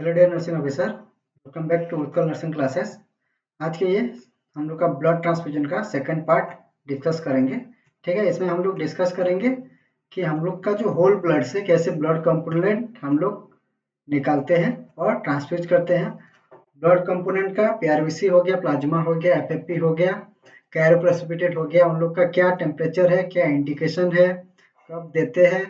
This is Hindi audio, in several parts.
Hello dear nursing officer, welcome back to Utkal nursing classes. आज के ये हम लोग का ब्लड ट्रांसफ्यूजन का सेकंड पार्ट डिस्कस करेंगे। ठीक है, इसमें हम लोग डिस्कस करेंगे कि हम लोग का जो होल ब्लड से कैसे ब्लड कंपोनेंट हम लोग निकालते हैं और ट्रांसफ्यूज करते हैं। ब्लड कंपोनेंट का पीआरबीसी हो गया, प्लाज्मा हो गया, एफएफपी हो गया, कैरोप्रेसिपिटेट हो गया, उन लोग का क्या टेम्परेचर है, क्या इंडिकेशन है, कब देते हैं,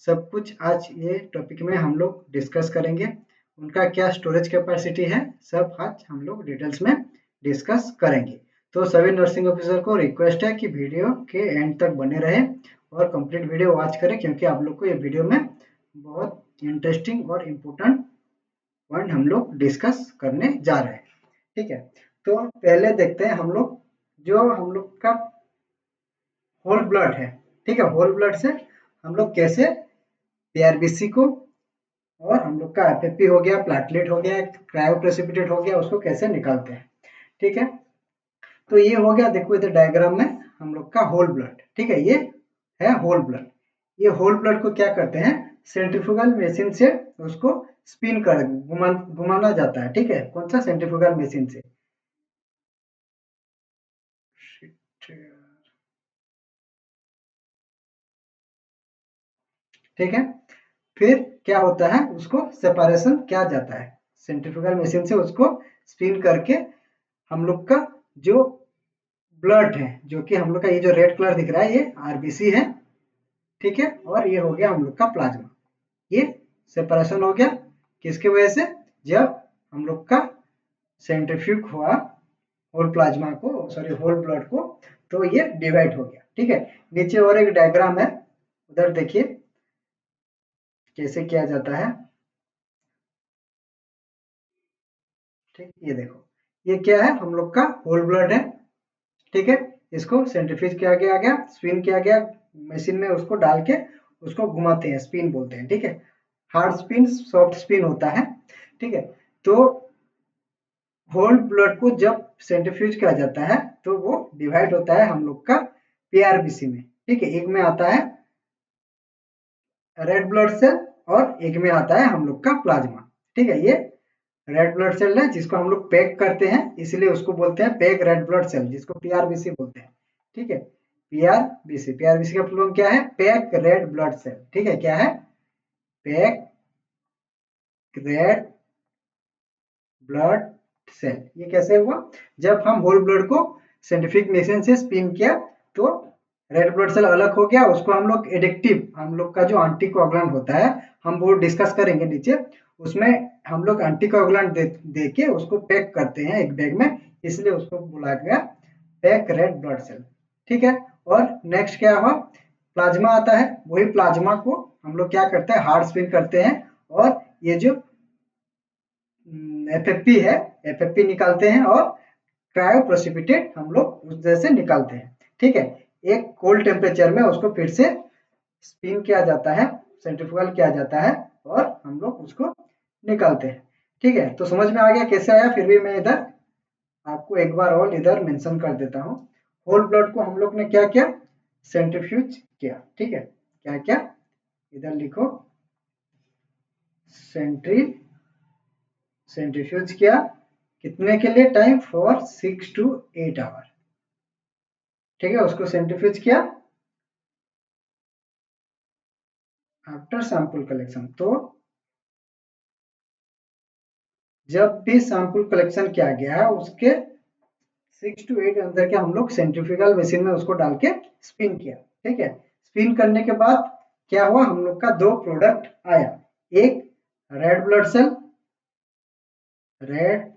सब कुछ आज ये टॉपिक में हम लोग डिस्कस करेंगे। उनका क्या स्टोरेज कैपेसिटी है, सब आज हम लोग डिटेल्स में डिस्कस करेंगे। तो सभी नर्सिंग ऑफिसर को रिक्वेस्ट है कि वीडियो के एंड तक बने रहे और कंप्लीट वीडियो वॉच करें, क्योंकि आप लोग को ये वीडियो में बहुत इंटरेस्टिंग और इम्पोर्टेंट पॉइंट हम लोग डिस्कस करने जा रहे हैं। ठीक है, तो पहले देखते हैं हम लोग जो हम लोग का होल ब्लड है। ठीक है, होल ब्लड से हम लोग कैसे पीआरबीसी को और हम लोग का एफएफपी हो गया, प्लेटलेट हो गया, क्रायोप्रेसिपिटेट हो गया, उसको कैसे निकालते हैं। ठीक है, तो ये हो गया, देखो इधर डायग्राम में हम लोग का होल ब्लड। ठीक है, ये है होल ब्लड। ये होल ब्लड को क्या करते हैं, सेंट्रीफ्यूगल मशीन से उसको स्पिन कर घुमाना जाता है। ठीक है, कौन सा, सेंट्रीफ्यूगल मशीन से। ठीक है, फिर क्या होता है, उसको सेपरेशन किया जाता है सेंट्रीफ्यूगल मशीन से, उसको स्पिन करके हम लोग का जो ब्लड है, जो कि हम लोग का ये जो रेड कलर दिख रहा है, ये आरबीसी है। ठीक है, और ये हो गया हम लोग का प्लाज्मा। ये सेपरेशन हो गया किसके वजह से, जब हम लोग का सेंट्रीफ्यूग हुआ होल प्लाज्मा को, सॉरी होल ब्लड को, तो ये डिवाइड हो गया। ठीक है, नीचे और एक डायग्राम है, उधर देखिए कैसे किया जाता है। ठीक, ये देखो, ये क्या है, हम लोग का होल ब्लड है। ठीक है, इसको सेंट्रीफ्यूज किया गया, स्पिन किया गया मशीन में, उसको डाल के उसको घुमाते हैं, स्पिन बोलते हैं। ठीक है, हार्ड स्पिन, सॉफ्ट स्पिन होता है। ठीक है, तो होल ब्लड को जब सेंट्रीफ्यूज किया जाता है तो वो डिवाइड होता है हम लोग का पीआरबीसी में। ठीक है, एक में आता है रेड ब्लड सेल और एक में आता है हम लोग का प्लाज्मा। ठीक है, ये रेड ब्लड सेल है जिसको हम लोग पैक करते हैं, इसलिए उसको बोलते हैं पैक रेड ब्लड सेल, जिसको पीआरबीसी बोलते हैं। ठीक है, पीआरबीसी, पीआरबीसी का फुल फॉर्म क्या है, पैक रेड ब्लड सेल। ठीक है, क्या है, पैक रेड ब्लड सेल। ये कैसे हुआ, जब हम होल ब्लड को साइंटिफिक मशीन से स्पिन किया तो रेड ब्लड सेल अलग हो गया, उसको हम लोग एडिक्टिव, हम लोग का जो एंटीकोगुलेंट होता है, हम वो डिस्कस करेंगे नीचे, उसमें हम लोग एंटीकोगुलेंट दे के उसको पैक करते हैं एक बैग में, इसलिए उसको बुलाया गया पैक रेड ब्लड सेल। ठीक है, और नेक्स्ट क्या हुआ, प्लाज्मा आता है, वही प्लाज्मा को हम लोग क्या करते हैं, हार्ड स्पिन करते हैं, और ये जो एफएफपी है, एफएफपी निकालते हैं, और क्रायोप्रेसिपिटेट हम लोग उस जैसे निकालते हैं। ठीक है, एक कोल्ड टेम्परेचर में उसको फिर से स्पिन किया जाता है, सेंट्रीफ्यूगल किया जाता है, और हम लोग उसको निकालते हैं। ठीक है, तो समझ में आ गया कैसे आया, फिर भी मैं इधर आपको एक बार और इधर मेंशन कर देता हूँ। होल ब्लड को हम लोग ने क्या किया, सेंट्रीफ्यूज किया। ठीक है, क्या क्या, इधर लिखो, सेंट्रीफ्यूज किया, कितने के लिए, टाइम फॉर 6 to 8 आवर। ठीक है, उसको सेंट्रीफ्यूज किया आफ्टर सैंपल कलेक्शन। तो जब भी सैंपल कलेक्शन किया गया है, उसके 6 to 8 अंदर के हम लोग सेंट्रीफ्यूगल मशीन में उसको डाल के स्पिन किया। ठीक है, स्पिन करने के बाद क्या हुआ, हम लोग का दो प्रोडक्ट आया, एक red blood cell, red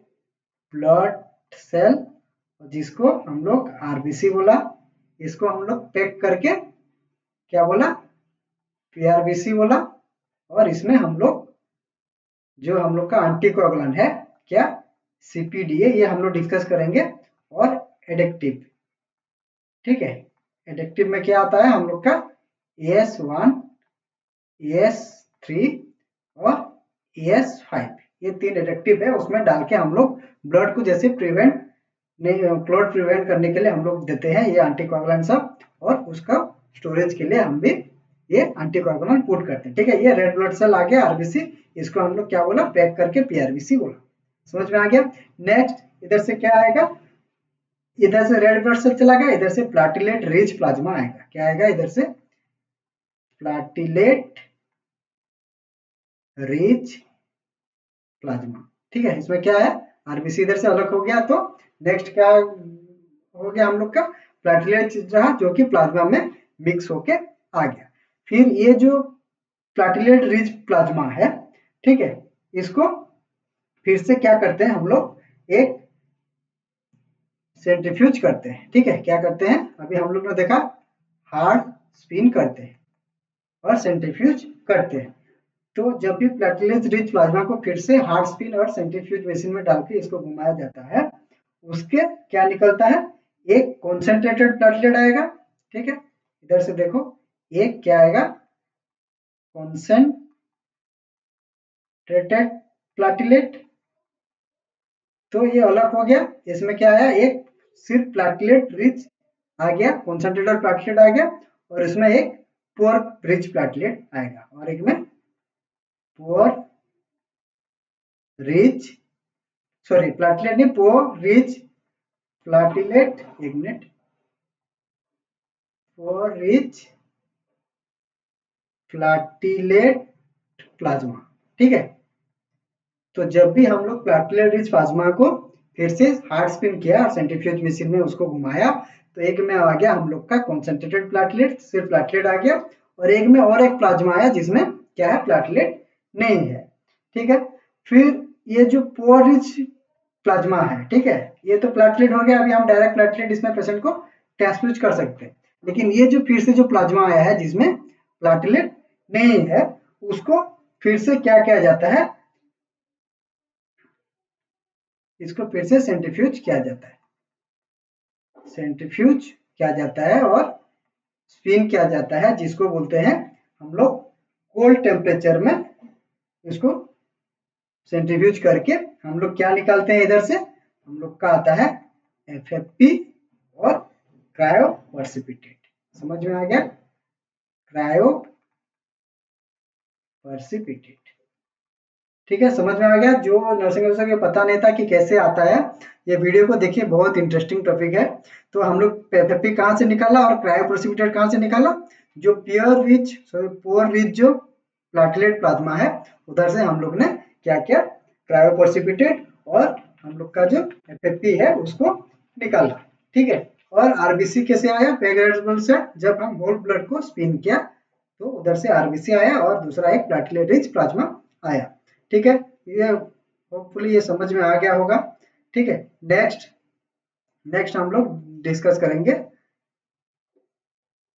blood cell, जिसको हम लोग आरबीसी बोला, इसको हम लोग पैक करके क्या बोला, पीआरबीसी बोला, और इसमें हम लोग जो हम लोग का एंटीकोगुलेंट है, क्या, सीपीडीए, ये हम लोग डिस्कस करेंगे, और एडिक्टिव। ठीक है, एडिक्टिव में क्या आता है, हम लोग का ES1, ES3 और ES5, ये तीन एडिक्टिव है, उसमें डाल के हम लोग ब्लड को जैसे प्रिवेंट नहीं, क्लॉट प्रिवेंट करने के लिए हम लोग देते हैं ये एंटीकोगुलेंट सब, और उसका स्टोरेज के लिए हम भी ये एंटीकोगुलेंट पुट करते हैं। ठीक है, ये रेड ब्लड सेल आ गया आरबीसी, इसको हम लोग क्या बोला, पैक करके पीआरबीसी बोला। समझ में आ गया। नेक्स्ट इधर से क्या आएगा, इधर से रेड ब्लड सेल चला गया, इधर से प्लाटिलेट रिच प्लाज्मा आएगा। क्या आएगा इधर से, प्लाटिलेट रिच प्लाज्मा। ठीक है, इसमें क्या है, आरबीसी इधर से अलग हो गया, तो नेक्स्ट क्या हो गया हम लोग का, प्लाटिलेट रहा जो कि प्लाज्मा में मिक्स होके आ गया। फिर ये जो प्लाटिलेट रिच प्लाज्मा है, ठीक है, इसको फिर से क्या करते हैं हम लोग, एक सेंट्रीफ्यूज करते हैं। ठीक है, क्या करते हैं, अभी हम लोग ने देखा हार्ड स्पिन करते हैं और सेंट्रीफ्यूज करते हैं। तो जब भी प्लेटलेट रिच प्लाज्मा को फिर से हार्ड स्पिन और सेंट्रीफ्यूज मशीन में डाल के इसको घुमाया जाता है, उसके क्या निकलता है, एक कॉन्सेंट्रेटेड प्लेटलेट आएगा। ठीक है, इधर से देखो, एक क्या आएगा, कॉन्सेंट्रेटेड प्लेटलेट। तो ये अलग हो गया, इसमें क्या आया, एक सिर्फ प्लेटलेट रिच आ गया, कॉन्सेंट्रेटेड प्लेटलेट आ गया, और इसमें एक पुअर रिच प्लेटलेट आएगा, और एक में पुअर रिच, सॉरी प्लेटलेट नहीं, पुअर रिच प्लाटिलेट, एक मिनट, पुअर रिच प्लाटिलेट प्लाज्मा। ठीक है, तो जब भी हम लोग प्लाटिलेट रिच प्लाज्मा को फिर से हार्ड स्पिन किया, सेंट्रीफ्यूज मशीन में उसको घुमाया, तो एक में आ गया हम लोग का कॉन्सेंट्रेटेड प्लाटिलेट, सिर्फ प्लाटिलेट आ गया, और एक में और एक प्लाज्मा आया जिसमें क्या है, प्लाटिलेट नहीं है। ठीक है, फिर ये जो पुअर रिच प्लाज्मा है, ठीक है, ये तो प्लाटलेट हो गया, अभी हम डायरेक्ट प्लाटलेट इसमें पेशेंट को ट्रांसफ्यूज कर सकते हैं। लेकिन ये जो फिर से जो प्लाज्मा आया है जिसमें प्लाटलेट नहीं है, उसको फिर से क्या किया जाता है, इसको फिर से सेंट्रीफ्यूज किया जाता है, सेंट्रीफ्यूज किया जाता है और स्पिन किया जाता है, जिसको बोलते हैं हम लोग कोल्ड टेम्परेचर में इसको सेंट्रीफ्यूज करके हम लोग क्या निकालते हैं, इधर से हम लोग का आता है एफएफपी और क्रायो प्रेसिपिटेट। समझ में आ गया, क्रायो प्रेसिपिटेट। ठीक है, समझ में आ गया। जो नर्सिंग ऑफिसर को पता नहीं था कि कैसे आता है, ये वीडियो को देखिए, बहुत इंटरेस्टिंग टॉपिक है। तो हम लोग एफएफपी कहाँ से निकाला और क्रायो प्रेसिपिटेट कहाँ से निकाला, जो pure rich, sorry poor rich जो प्लाटलेट प्लाज्मा है, उधर से हम लोग ने क्या किया, क्रायो प्रेसिपिटेट और हम लोग का जो एफएफपी है उसको निकाला। ठीक है, और आरबीसी कैसे आया, पैगरेबल से जब हम होल ब्लड को स्पिन किया, तो उधर से आरबीसी आया और दूसरा एक प्लाटलेट रिच प्लाज्मा आया। ठीक है, ये होपफुली ये समझ में आ गया होगा। ठीक है, नेक्स्ट नेक्स्ट हम लोग डिस्कस करेंगे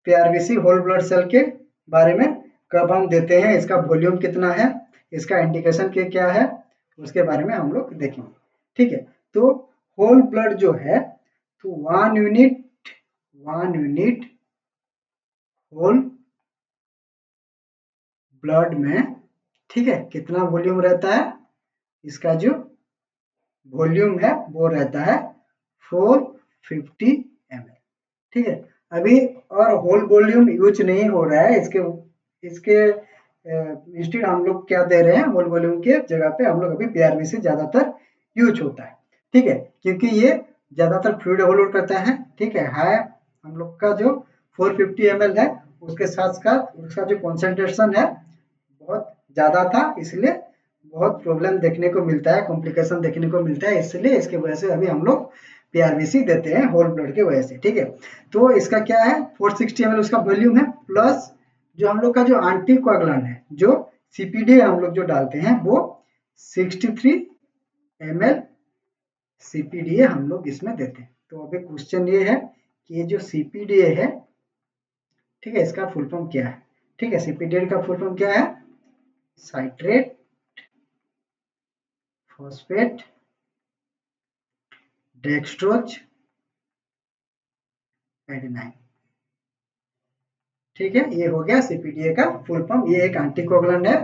पीआरबीसी होल ब्लड सेल के बारे में, कब हम देते हैं, इसका वॉल्यूम कितना है, इसका इंडिकेशन के क्या है, उसके बारे में हम लोग देखेंगे। ठीक है, तो होल ब्लड जो है, तो 1 यूनिट होल ब्लड में, ठीक है, कितना वॉल्यूम रहता है, इसका जो वॉल्यूम है वो रहता है 450 ml। ठीक है, अभी और होल वॉल्यूम यूज नहीं हो रहा है, इसके इसके इंस्टेड हम लोग क्या दे रहे हैं, होल वॉल्यूम के जगह पे हम लोग अभी पीआरबी से ज्यादातर यूज होता है। ठीक है, क्योंकि ये ज्यादातर फ्लूइड ओवरलोड करता है। ठीक है, हाई हम लोग का जो 450 ml है, उसके साथ साथ उसका जो कॉन्सेंट्रेशन है बहुत ज़्यादा था, इसलिए बहुत प्रॉब्लम देखने को मिलता है, कॉम्प्लिकेशन देखने को मिलता है, इसलिए इसके वजह से अभी हम लोग पीआरबीसी देते हैं होल ब्लड के वजह से। ठीक है, तो इसका क्या है, 460 ml उसका वॉल्यूम है, प्लस जो हम लोग का जो एंटीकोएगुलेंट है, जो सीपीडी हम लोग जो डालते हैं, वो 63 ml सीपीडीए हम लोग इसमें देते हैं। तो अभी क्वेश्चन ये है कि ये जो सीपीडीए है, ठीक है, इसका फुल फॉर्म क्या है। ठीक है, सीपीडीए का फुल फॉर्म क्या है, साइट्रेट फॉस्फेट डेक्सट्रोज एडेनाइन। ठीक है, ये हो गया सीपीडीए का फुल फॉर्म। ये एक एंटीकोगुलेंट है,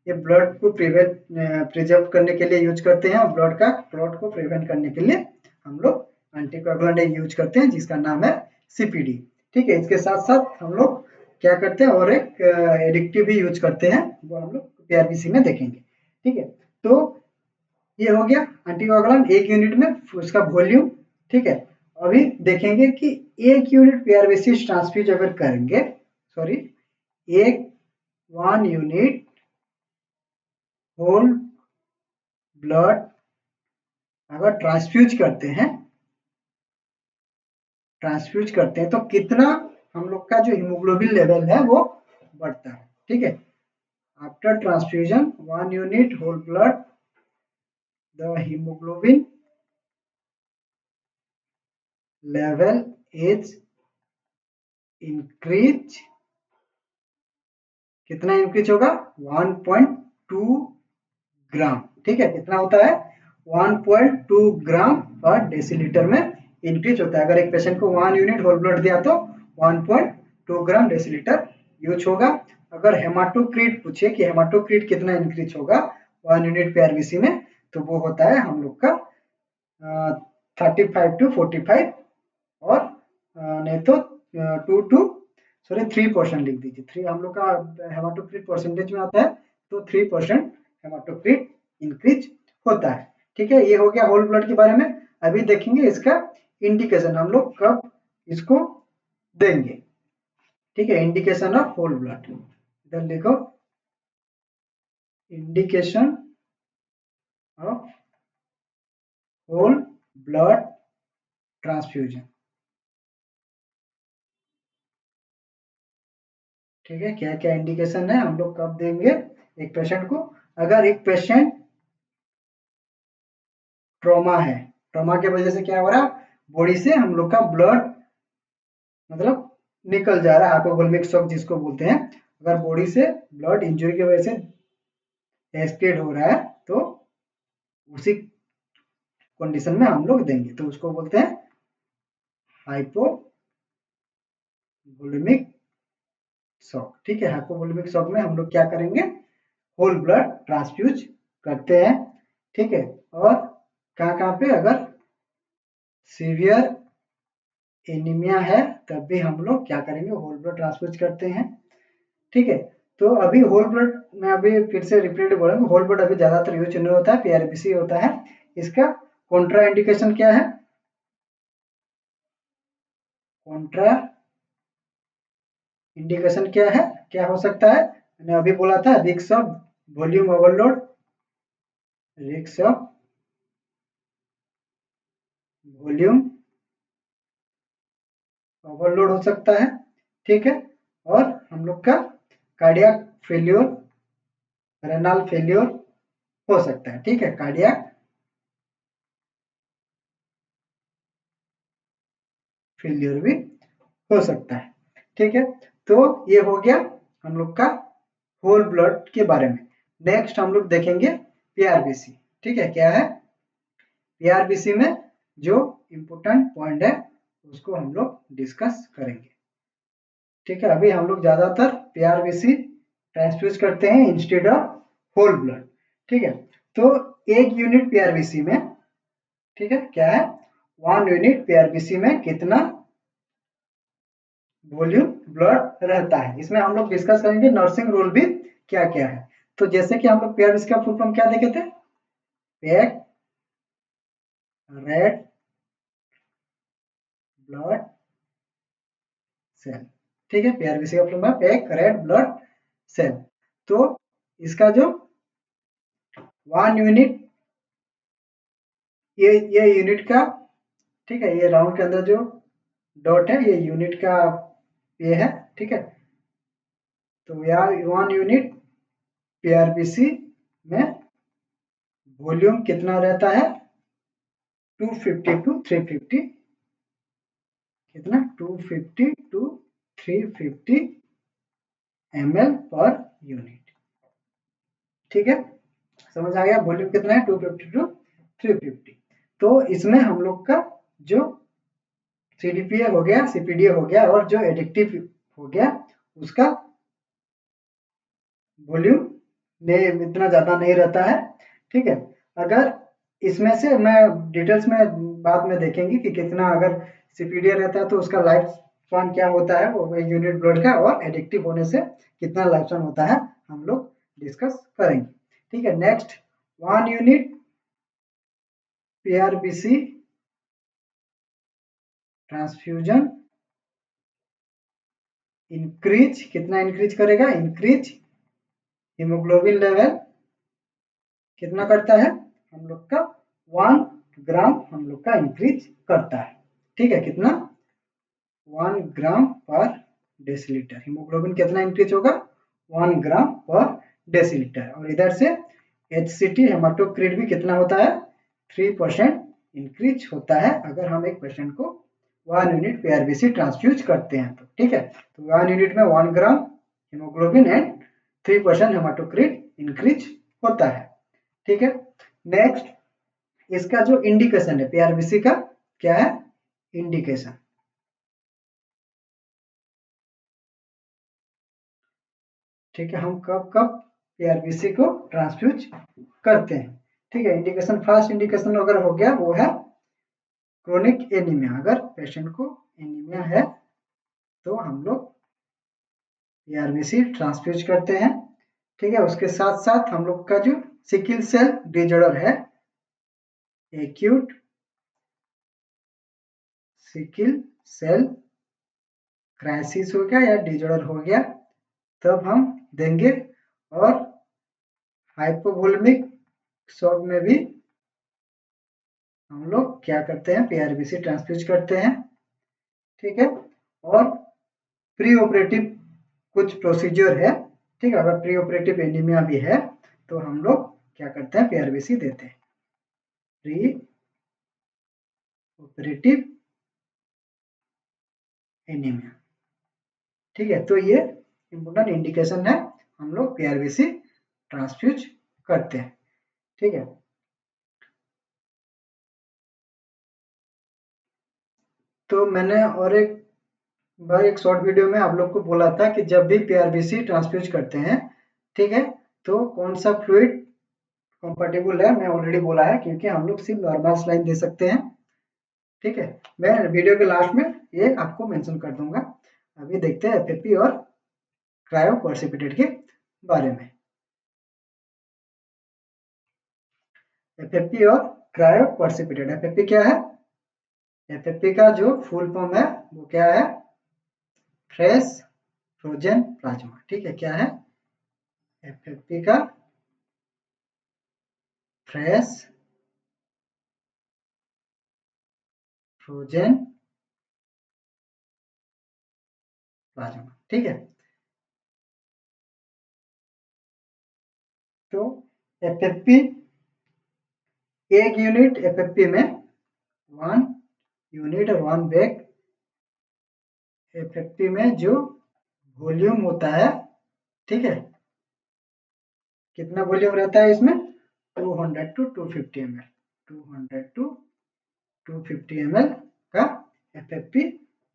ये ब्लड को प्रिजर्व करने के लिए यूज करते हैं, ब्लड का क्लॉट को प्रिवेंट करने के लिए हम लोग एंटीकोगुलेंट यूज करते हैं, जिसका नाम है सीपीडी। ठीक है, इसके साथ साथ हम लोग क्या करते हैं और एक एडिक्टिव भी यूज करते हैं, वो हम लोग पीआरबीसी में देखेंगे। ठीक है, तो ये हो गया एंटीकोगुलेंट एक यूनिट में उसका वॉल्यूम। ठीक है, अभी देखेंगे कि एक यूनिट पीआरबीसी ट्रांसफ्यूज अगर करेंगे, सॉरी, एक 1 यूनिट होल ब्लड अगर ट्रांसफ्यूज करते हैं तो कितना हम लोग का जो हीमोग्लोबिन लेवल है वो बढ़ता है। ठीक है, after transfusion 1 unit whole blood the haemoglobin level is increase, कितना इंक्रीज होगा 1.2 ग्राम। ठीक है, कितना होता है 1.2 ग्राम पर डेसीलीटर में इंक्रीज होता है। अगर एक पेशेंट को 1 यूनिट होल ब्लड दिया तो 1.2 ग्राम डेसीलीटर यूज होगा। अगर हेमाटोक्रीट पूछे कि हेमाटोक्रीट कितना इंक्रीज होगा 1 यूनिट पीआरबीसी में, तो वो होता है हम लोग का 35 to 45 और नहीं तो 2 to 3% लिख दीजिए। 3 हम लोग का हेमाटोक्रीट परसेंटेज में आता है, तो 3% हेमाटोक्रीट इंक्रीज होता है। ठीक है, ये हो गया होल ब्लड के बारे में। अभी देखेंगे इसका इंडिकेशन हम लोग कब इसको देंगे। ठीक है, इंडिकेशन ऑफ होल ब्लड, इधर लिखो indication of whole blood transfusion. ठीक है, क्या क्या इंडिकेशन है हम लोग कब देंगे एक पेशेंट को। अगर एक पेशेंट ट्रॉमा है, ट्रॉमा की वजह से क्या हो रहा है, बॉडी से हम लोग का ब्लड मतलब निकल जा रहा है, हाइपोवोलेमिक शॉक जिसको बोलते हैं। अगर बॉडी से ब्लड इंजरी की वजह से एस्केड हो रहा है तो उसी कंडीशन में हम लोग देंगे, तो उसको बोलते हैं हाइपोवोलेमिक शॉक। ठीक है, हाइपोवोलेमिक शॉक में हम लोग क्या करेंगे, होल ब्लड ट्रांसफ्यूज करते हैं। ठीक है, और कहाँ कहाँ पे, अगर सीवियर एनीमिया है तब भी हम लोग क्या करेंगे, होल ब्लड ट्रांसफ्यूज करते हैं। ठीक है, तो अभी होल ब्लड में अभी फिर से रिपीट बोलेंगे, होल ब्लड अभी ज्यादातर यूज नहीं होता है, पीआरबीसी होता है। इसका कॉन्ट्रा इंडिकेशन क्या है, कॉन्ट्रा इंडिकेशन क्या है, क्या हो सकता है, मैंने अभी बोला था risk of volume overload, risk of volume overload हो सकता है। ठीक है, और हम लोग का कार्डियक फेल्योर, रेनल फेल्योर हो सकता है। ठीक है, कार्डियक फेल्योर भी हो सकता है। ठीक है, तो ये हो गया हम लोग का होल ब्लड के बारे में। नेक्स्ट हम लोग देखेंगे पीआरबीसी। ठीक है, क्या है पीआरबीसी में जो इम्पोर्टेंट पॉइंट है उसको हम लोग डिस्कस करेंगे। ठीक है, अभी हम लोग ज्यादातर पीआरबीसी ट्रांसफ्यूज करते हैं इंस्टेड ऑफ होल ब्लड। ठीक है, तो एक यूनिट पीआरबीसी में, ठीक है, क्या है 1 यूनिट पीआरबीसी में कितना वॉल्यूम ब्लड रहता है। इसमें हम लोग डिस्कस करेंगे नर्सिंग रोल भी क्या क्या है। तो जैसे कि हम लोग पीआरबीसी का फुल फॉर्म क्या देखे थे, पैक रेड ब्लड सेल। ठीक है, पीआरबीसी का full form pack red blood cell. तो इसका जो 1 यूनिट, ये यूनिट का, ठीक है, ये राउंड के अंदर जो डॉट है ये यूनिट का ये है। ठीक है, तो यहाँ 1 यूनिट पीआरबीसी में वॉल्यूम कितना रहता है 250 टू 350, कितना 250 टू 350 ml पर यूनिट। ठीक है, समझ आ गया वॉल्यूम कितना है 250 टू 350। तो इसमें हम लोग का जो सीडीपीए हो गया, सीपीडीए हो गया और जो एडिक्टिव हो गया उसका वॉल्यूम में इतना ज़्यादा नहीं रहता है। ठीक है, अगर इसमें से मैं डिटेल्स में बाद में देखेंगे कि कितना, अगर सीपीडीए रहता है तो उसका लाइफ स्पान क्या होता है वो यूनिट ब्लड का, और एडिक्टिव होने से कितना लाइफ स्पान होता है हम लोग डिस्कस करेंगे। ठीक है, next 1 unit PRBC transfusion increase, कितना इंक्रीज करेगा, इंक्रीज हीमोग्लोबिन लेवल कितना करता है हम लोग का 1 ग्राम हम लोग का इंक्रीज करता है। ठीक है, कितना 1 ग्राम पर डेसीलीटर, हीमोग्लोबिन कितना इंक्रीज होगा 1 ग्राम पर डेसीलीटर। और इधर से एचसीटी हेमाटोक्रिट भी कितना होता है 3% इंक्रीज होता है अगर हम एक पेशेंट को 1 यूनिट पीआरबीसी ट्रांसफ्यूज करते हैं तो। ठीक है, तो 1 यूनिट में 1 ग्राम हीमोग्लोबिन एंड 3% हेमाटोक्रिट इंक्रीज होता है। ठीक है, नेक्स्ट इसका जो इंडिकेशन है पीआरबीसी का क्या है, इंडिकेशन। ठीक है, हम कब कब पीआरबीसी को ट्रांसफ्यूज करते हैं। ठीक है, इंडिकेशन, फर्स्ट इंडिकेशन अगर हो गया वो है क्रोनिक एनीमिया, अगर पेशेंट को एनीमिया है तो हम लोग पीआरबीसी ट्रांसफ्यूज करते हैं। ठीक है, उसके साथ साथ हम लोग का जो सिकिल सेल डिजॉर्डर है, एक्यूट सिकिल सेल क्राइसिस हो गया या डिजॉर्डर हो गया तब हम देंगे। और हाइपोवोलेमिक शॉक में भी हम लोग क्या करते हैं पीआरबीसी ट्रांसफ्यूज करते हैं। ठीक है, और प्री ऑपरेटिव कुछ प्रोसीजर है। ठीक है, अगर प्री ऑपरेटिव एनीमिया भी है तो हम लोग क्या करते हैं पीआरबीसी देते हैं, प्री ऑपरेटिव एनीमिया। ठीक है, तो ये इंपॉर्टेंट इंडिकेशन है हम लोग पीआरबीसी ट्रांसफ्यूज करते हैं। ठीक है, तो मैंने और एक बार एक शॉर्ट वीडियो में आप लोग को बोला था कि जब भी पीआरबीसी ट्रांसफ्यूज करते हैं, ठीक है, तो कौन सा फ्लूइड कंफर्टेबल है, मैं ऑलरेडी बोला है क्योंकि हम लोग सिर्फ नॉर्मल सलाइन दे सकते हैं। ठीक है, मैं वीडियो के लास्ट में ये आपको मेंशन कर दूंगा। अभी देखते हैं एफएफपी और क्रायो प्रेसिपिटेट के बारे में। एफएफपी और क्रायो प्रेसिपिटेट, एफएफपी क्या है, एफएफपी का जो फुल फॉर्म है वो क्या है, फ्रेश फ्रोजन प्लाज्मा। ठीक है, क्या है एफएफपी का फ्रेश फ्रोजन प्लाज्मा। ठीक है, तो एफएफपी एक यूनिट एफएफपी में 1 यूनिट और 1 बैग एफएफपी में जो वॉल्यूम होता है, ठीक है, कितना वॉल्यूम रहता है इसमें 200 to 250 M L, 200 to 250 M L का एफएफपी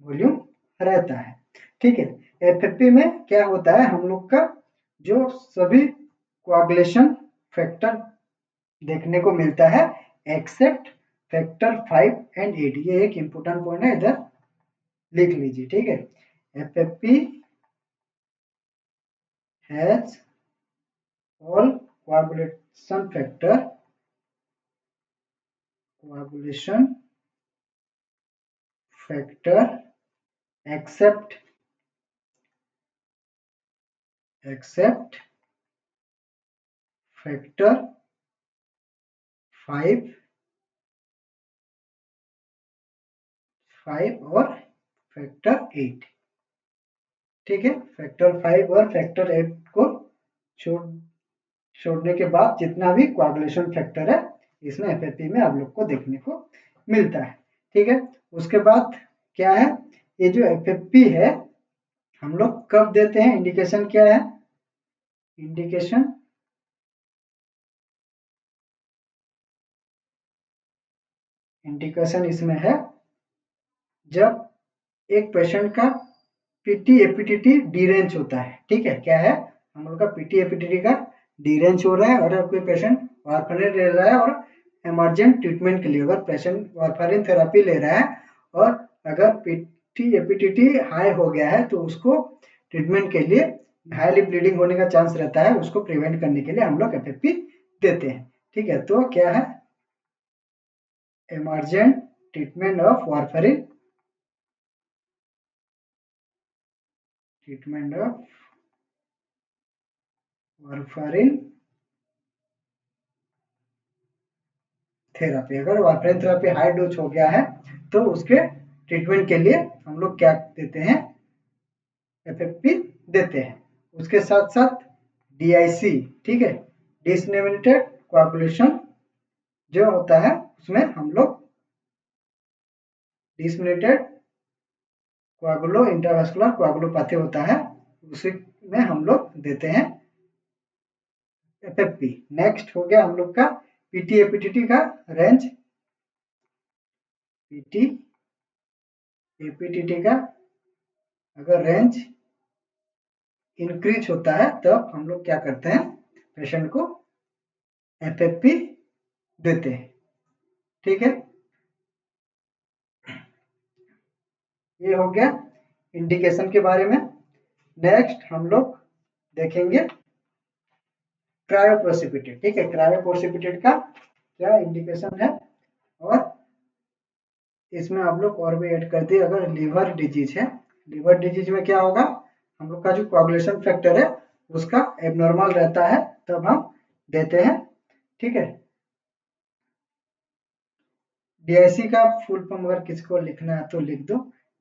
वॉल्यूम रहता है। ठीक है, एफएफपी में क्या होता है हम लोग का जो सभी कोआगुलेशन फैक्टर देखने को मिलता है एक्सेप्ट फैक्टर 5 एंड 8। ये एक इंपॉर्टेंट पॉइंट है, इधर लिख लीजिए। ठीक है, FFP has all coagulation factor except factor 5 और फैक्टर 8। ठीक है, फैक्टर 5 और फैक्टर 8 को छोड़ने के बाद जितना भी कोआगुलेशन फैक्टर है इसमें एफएफपी में आप लोग को देखने को मिलता है। ठीक है, उसके बाद क्या है, ये जो एफएफपी है हम लोग कब देते हैं, इंडिकेशन क्या है, इंडिकेशन इसमें है जब एक पेशेंट का पीटी एपीटीटी डीरेंज होता है। ठीक है, क्या है हम लोग का पीटी एपीटीटी का डीरेंज हो रहा है और कोई पेशेंट वारफारिन ले रहा है और इमरजेंट ट्रीटमेंट के लिए अगर पेशेंट वारफारिन थेरेपी ले रहा है और अगर पीटी एपीटीटी हाई हो गया है तो उसको ट्रीटमेंट के लिए हाईली ब्लीडिंग होने का चांस रहता है, उसको प्रिवेंट करने के लिए हम लोग एफएफपी देते हैं। ठीक है, तो क्या है emergent treatment of warfarin, treatment of warfarin therapy. अगर वारफेरिन थेरापी हाई डोज हो गया है तो उसके ट्रीटमेंट के लिए हम लोग क्या देते हैं, एफएफपी देते हैं। उसके साथ साथ डीआईसी, ठीक है, डिसइमिनेटेड कोआगुलेशन जो होता है उसमें हम लोग डिसइमिनेटेड कोआगुलो इंट्रावास्कुलर कोआगुलोपैथी होता है, उसी में हम लोग देते हैं एफएफपी। नेक्स्ट हो गया हम लोग का पीटी एपीटीटी का रेंज। पीटी एपीटीटी का अगर रेंज इंक्रीज होता है तब हम लोग क्या करते हैं, पेशेंट को एफएफपी देते हैं। ठीक है, ये हो गया इंडिकेशन के बारे में। नेक्स्ट हम लोग देखेंगे क्रायोप्रोसिपिटेट। ठीक है, क्रायोप्रोसिपिटेट का क्या इंडिकेशन है, और इसमें आप लोग और भी ऐड कर दिए। अगर लीवर डिजीज है, लीवर डिजीज में क्या होगा, हम लोग का जो कोआगुलेशन फैक्टर है उसका एबनॉर्मल रहता है तब हम देते हैं। ठीक है, डीआईसी का फुल फॉर्म अगर किसी को लिखना है तो लिख दो,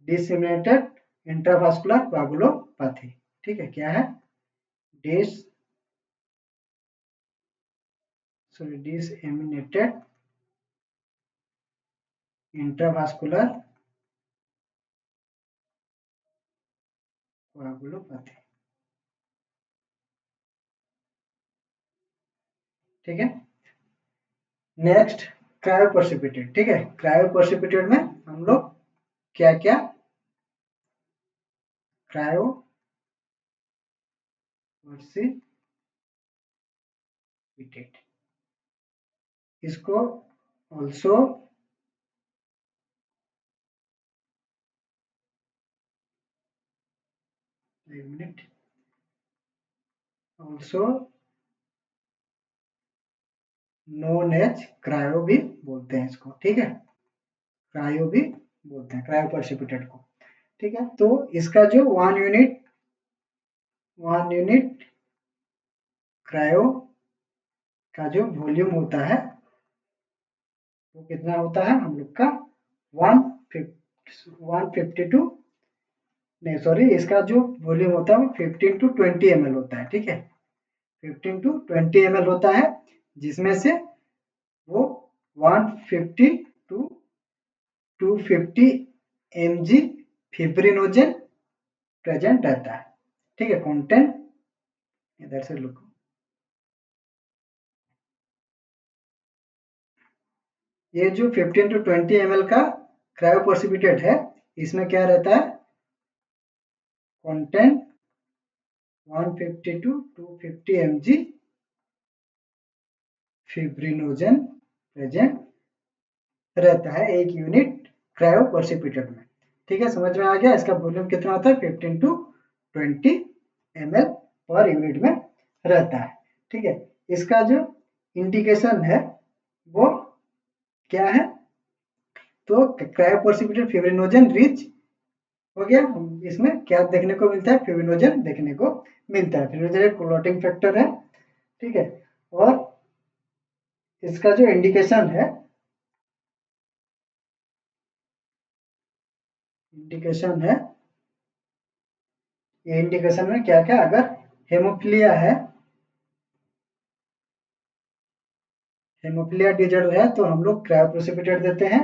डिसइमिनेटेड इंट्रावास्कुलर कोआगुलोपैथी। ठीक है, क्या है डिसइमिनेटेड इंट्रावास्कुलर कोआगुलोपैथी। ठीक है, नेक्स्ट क्रायोप्रेसिपिटेट। ठीक है, क्रायोप्रेसिपिटेट में हम लोग क्या क्या क्रायोप्रेसिपिटेट, इसको ऑल्सो एक minute, also known as cryo भी बोलते हैं इसको। ठीक है, क्रायो भी बोलते हैं क्रायोप्रेसिपिटेट को। ठीक है, तो इसका जो 1 यूनिट क्रायो का जो वॉल्यूम होता है वो कितना होता है हम लोग का 152, नहीं सॉरी, इसका जो वॉल्यूम होता है वो 15 to 20 ml होता है। ठीक है, 15 to 20 ml होता है, जिसमें से वो 150 to 250 mg फिब्रिनोजन प्रेजेंट रहता है। ठीक है, कंटेंट इधर से लिखो, ये जो 15 to 20 ml का क्रायोप्रेसिपिटेट है इसमें क्या रहता है, content 150 to 250 mg fibrinogen present रहता है 1 यूनिट क्रायोप्रेसिपिटेट में। ठीक है, समझ में आ गया, इसका वॉल्यूम कितना होता है 15 to 20 ml पर यूनिट में रहता है। ठीक है, इसका जो इंडिकेशन है वो क्या है, तो क्रायोप्रेसिपिटेट फिब्रिनोजन रिच हो गया। इसमें क्या देखने को मिलता है, फिब्रिनोजन देखने को मिलता है। फिब्रिनोजन एक क्लॉटिंग फैक्टर है। ठीक है, और इसका जो इंडिकेशन है, ये इंडिकेशन में क्या क्या, अगर हेमोफिलिया है, हेमोफिलिया डिजॉर्डर है तो हम लोग क्रायोप्रेसिपिटेट देते हैं।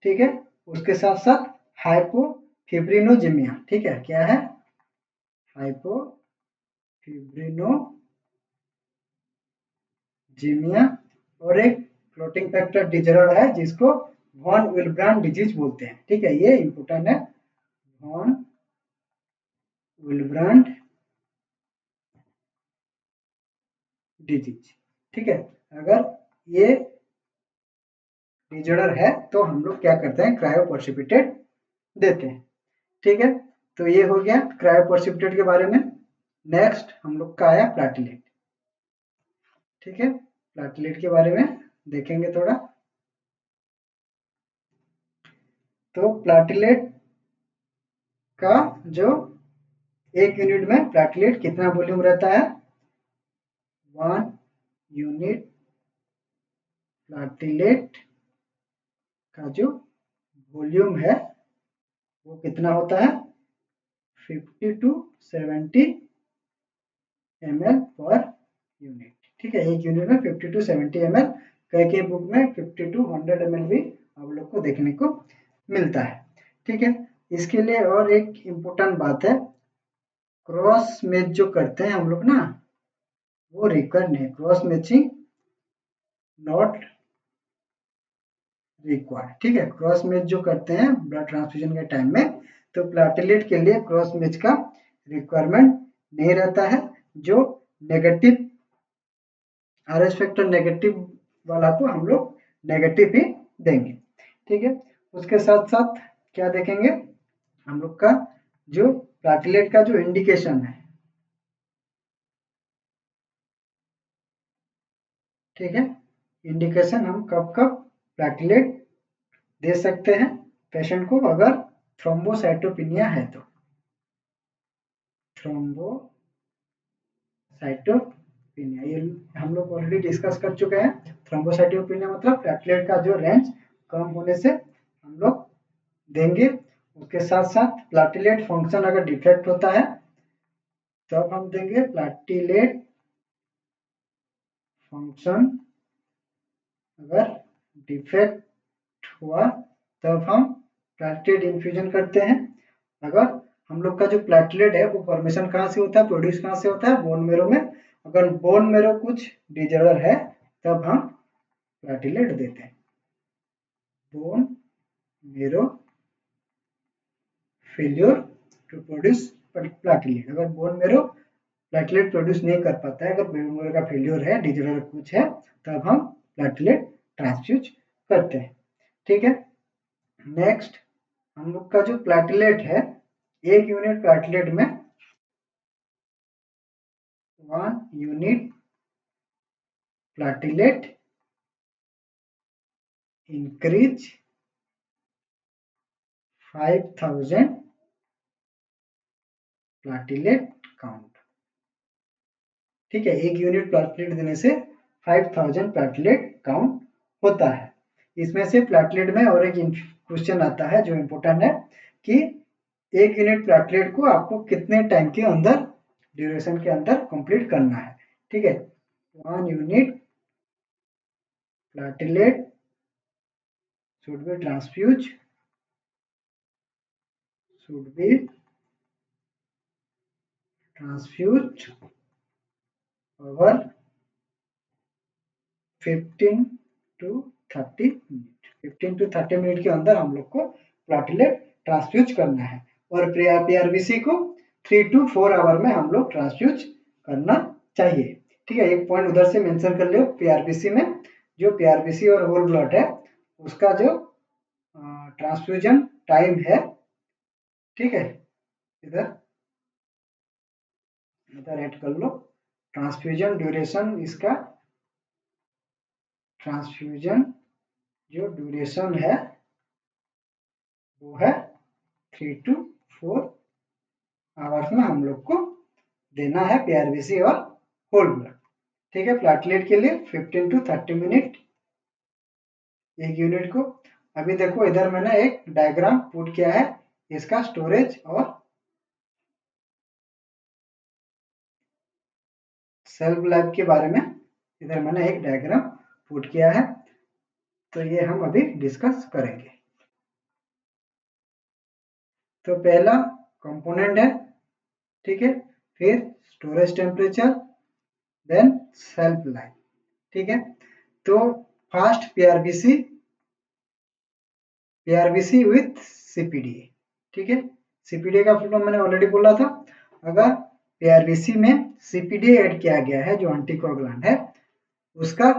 ठीक है, उसके साथ साथ हाइपोफिब्रिनोजेमिया। ठीक है, क्या है हाइपोफिब्रिनोजेमिया, और एक फ्लोटिंग फैक्टर डिजॉर्डर है जिसको वॉन विल्ब्रांड डिजीज बोलते हैं। ठीक है, ये इंपोर्टेंट है, वॉन विल्ब्रांड डिजीज। ठीक है, अगर ये डिजॉर्डर है तो हम लोग क्या करते हैं, क्रायोप्रेसिपिटेट देते हैं। ठीक है, तो ये हो गया क्रायोप्रेसिपिटेट के बारे में। नेक्स्ट हम लोग का आया प्लेटलेट। ठीक है, प्लेटलेट के बारे में देखेंगे थोड़ा। तो प्लेटलेट का जो एक यूनिट में प्लेटलेट कितना वॉल्यूम रहता है, 1 यूनिट प्लेटलेट का जो वॉल्यूम है वो कितना होता है, 50 to 70 ml पर यूनिट। ठीक है, एक यूनिट में 50 to 70 ml, कई कई बुक में 50 to 100 ml भी आप लोग को देखने को मिलता है। ठीक है, इसके लिए और एक इम्पोर्टेंट बात है, क्रॉस मैच जो करते हैं हम लोग ना, वो रिक्वायर्ड नहीं, क्रॉस मैचिंग नॉट रिक्वायर्ड। ठीक है, क्रॉस मैच जो करते हैं ब्लड ट्रांसफ्यूजन के टाइम में, तो प्लेटलेट के लिए क्रॉस मैच का रिक्वायरमेंट नहीं रहता है। जो नेगेटिव आरएच फैक्टर नेगेटिव वाला को हम लोग नेगेटिव ही देंगे। ठीक है, उसके साथ साथ क्या देखेंगे, हम लोग का जो प्लेटलेट का जो इंडिकेशन है, ठीक है, इंडिकेशन हम कब कब प्लेटलेट दे सकते हैं पेशेंट को, अगर थ्रोम्बोसाइटोपिनिया है तो। थ्रोम्बोसाइटोपिनिया ये हम लोग ऑलरेडी डिस्कस कर चुके हैं। थ्रोम्बोसाइटोपिनिया मतलब प्लेटलेट का जो रेंज कम होने से हम लोग देंगे। उसके साथ साथ प्लेटलेट फंक्शन अगर डिफेक्ट होता है तब हम देंगे। प्लेटलेट फंक्शन अगर डिफेक्ट हुआ तब हम प्लेटलेट इन्फ्यूजन करते हैं। अगर हम लोग का जो प्लेटलेट है वो फॉर्मेशन कहाँ से होता है, प्रोड्यूस कहाँ से होता है, बोन मेरो में। अगर बोन मेरो कुछ डिजॉर्डर है तब हम प्लेटलेट देते हैं। Bone marrow failure to produce platelet, अगर बोन मेरो प्लेटलेट प्रोड्यूस नहीं कर पाता है, अगर बोन मेरो का फेल्योर है, डिजॉर्डर कुछ है, तब हम प्लेटलेट ट्रांसफ्यूज करते हैं। ठीक है, नेक्स्ट हम लोग का जो प्लेटलेट है, एक यूनिट प्लेटलेट में 1 unit platelet increase 5000 platelet count. ठीक है, एक यूनिट प्लेटलेट देने से 5000 प्लेटलेट काउंट होता है। इसमें से प्लेटलेट में और एक क्वेश्चन आता है जो इम्पोर्टेंट है, कि एक यूनिट प्लेटलेट को आपको कितने टाइम के अंदर, ड्यूरेशन के अंदर कंप्लीट करना है। ठीक है, 1 unit platelet should be transfused over 15 to 30 minute. 15 to 30 minute के अंदर हम लोग को प्लेटलेट ट्रांसफ्यूज करना है, और पीआरबीसी को 3 to 4 आवर में हम लोग ट्रांसफ्यूज करना चाहिए। ठीक है, एक पॉइंट उधर से मेंशन कर लो, पीआरबीसी में जो पीआरबीसी और होल ब्लड है उसका जो ट्रांसफ्यूजन टाइम है, ठीक है, इधर इधर ऐड कर लो, ट्रांसफ्यूजन ड्यूरेशन, इसका ट्रांसफ्यूजन जो ड्यूरेशन है वो है 3 to 4 आवर्स में हम लोग को देना है पीआरबीसी और होल ब्लड। ठीक है, प्लेटलेट के लिए 15 to 30 मिनट एक यूनिट को। अभी देखो इधर मैंने एक डायग्राम पुट किया है इसका स्टोरेज और सेल्फ लाइफ के बारे में, इधर मैंने एक डायग्राम पुट किया है, तो ये हम अभी डिस्कस करेंगे। तो पहला कंपोनेंट है, ठीक है, फिर storage temperature, then shelf life. ठीक है, तो फास्ट पीआरबीसी विथ सीपीडीए। ठीक है, सीपीडीए का फुल फॉर्म मैंने ऑलरेडी बोला था। अगर पीआरबीसी में सीपीडीए ऐड किया गया है जो एंटीकोगुलेंट है, उसका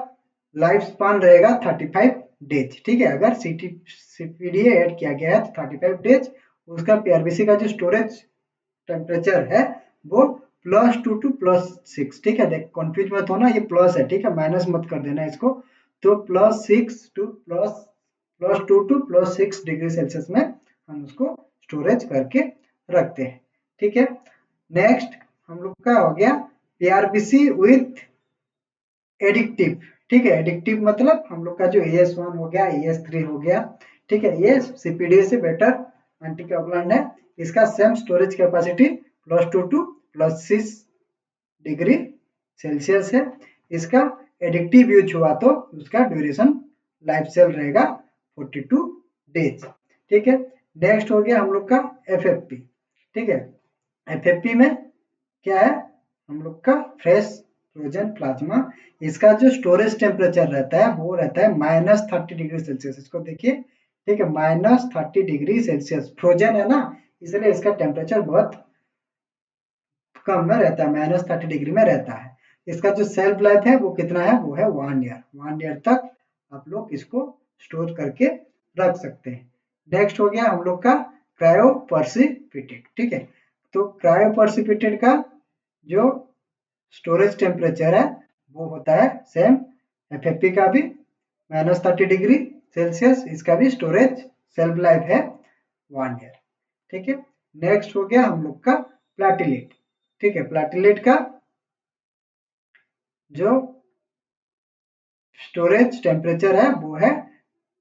लाइफ स्पान रहेगा 35 डेज। ठीक है, अगर सीपीडीए ऐड किया गया है तो 35 डेज, उसका पीआरबीसी का जो स्टोरेज टेम्परेचर है वो +2 to +6, ठीक है। देख कंफ्यूज मत होना, ये प्लस है, ठीक है, माइनस मत कर देना इसको। तो +2 to +6 डिग्री सेल्सियस में हम उसको स्टोरेज करके रखते हैं, ठीक है। नेक्स्ट हम लोग का हो गया पीआरबीसी विथ एडिक्टिव, ठीक है। एडिक्टिव मतलब हम लोग का जो AS1 हो गया, AS3 हो गया, ठीक है, ये CPDA से बेटर एंटीकोगुलेंट है। इसका same storage capacity +2 to +6 degree Celsius है। इसका एडिक्टिव यूज हुआ तो उसका ड्यूरेशन लाइफ सेल रहेगा 42 डेज, ठीक है। नेक्स्ट हो गया हम लोग का FFP, ठीक है। FFP में क्या है, हम लोग का फ्रेश फ्रोजन प्लाज्मा। इसका जो स्टोरेज टेम्परेचर रहता है वो रहता है -30 डिग्री सेल्सियस। इसको देखिए, ठीक है, -30 डिग्री सेल्सियस। फ्रोजन है ना, इसलिए इसका टेम्परेचर बहुत कम में रहता है, -30 डिग्री में रहता है। इसका जो सेल्फ लाइफ है वो कितना है, वो है 1 ईयर। 1 ईयर तक आप लोग इसको स्टोर करके रख सकते हैं। नेक्स्ट हो गया हम लोग का क्रायोपर्सिपिटेट, ठीक है। तो क्रायोपर्सिपिटेट का जो स्टोरेज टेम्परेचर है वो होता है सेम FFP का भी -30 डिग्री सेल्सियस। इसका भी स्टोरेज सेल्फ लाइफ है 1 ईयर, ठीक है। नेक्स्ट हो गया हम लोग का प्लेटलेट, ठीक है। प्लेटलेट का जो स्टोरेज टेम्परेचर है वो है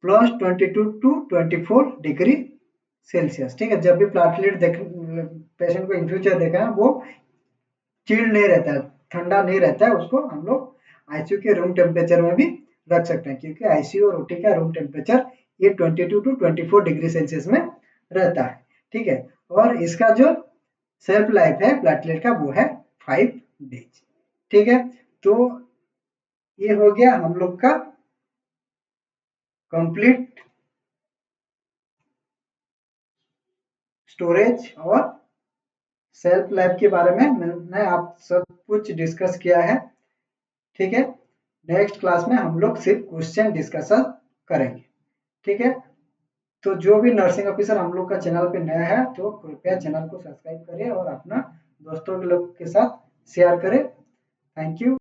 +22 to 24 डिग्री सेल्सियस, ठीक है। जब भी प्लेटलेट पेशेंट को इन फ्यूचर देखा है वो चिल्ड नहीं रहता है, ठंडा नहीं रहता है, उसको हम लोग आईसीयू के रूम टेम्परेचर में भी रख सकते हैं, क्योंकि आईसीयू और ओटी का रूम टेम्परेचर ये 22 to 24 डिग्री सेल्सियस में रहता है, ठीक है। और इसका जो सेल्फ लाइफ है प्लेटलेट का वो है 5 डेज, ठीक है। तो ये हो गया हम लोग का कंप्लीट स्टोरेज और सेल्फ लाइफ के बारे में मैंने आप सब कुछ डिस्कस किया है, ठीक है। नेक्स्ट क्लास में हम लोग सिर्फ क्वेश्चन डिस्कशन करेंगे, ठीक है। तो जो भी नर्सिंग ऑफिसर हम लोग का चैनल पे नया है तो कृपया चैनल को सब्सक्राइब करें और अपना दोस्तों के लोग के साथ शेयर करें। Thank you.